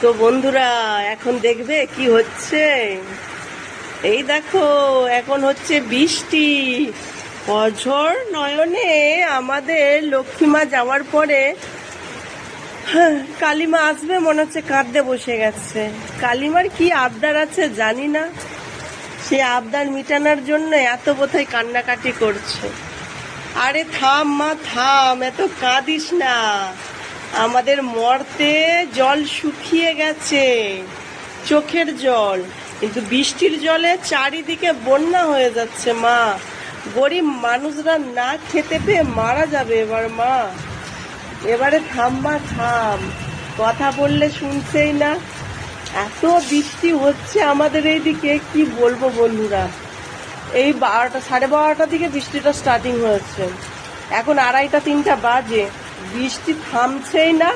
তো বন্ধুরা এখন দেখবে কি হচ্ছে। এই দেখো এখন হচ্ছে বৃষ্টি। অঝোর নয়নে আমাদের লক্ষ্মীমা যাওয়ার পরে কালিমা আসবে মনে হচ্ছে কাঁদতে বসে গেছে। কালিমার কি আবদার আছে জানি না, সে আবদার মিটানোর জন্য এত বোধহয় কান্নাকাটি করছে। আরে থাম মা থাম, এত কাঁদিস না। আমাদের মর্তে জল শুকিয়ে গেছে, চোখের জল, কিন্তু বৃষ্টির জলে চারিদিকে বন্যা হয়ে যাচ্ছে মা। গরিব মানুষরা না খেতে পেয়ে মারা যাবে এবার মা। এবারে থাম মা থাম, কথা বললে শুনছেই না। এত বৃষ্টি হচ্ছে আমাদের এইদিকে কি বলবো বন্ধুরা। এই 12টা 12:30 দিকে বৃষ্টিটা স্টার্টিং হয়েছে, এখন 2:30 3টা বাজে, বৃষ্টি থামছেই না।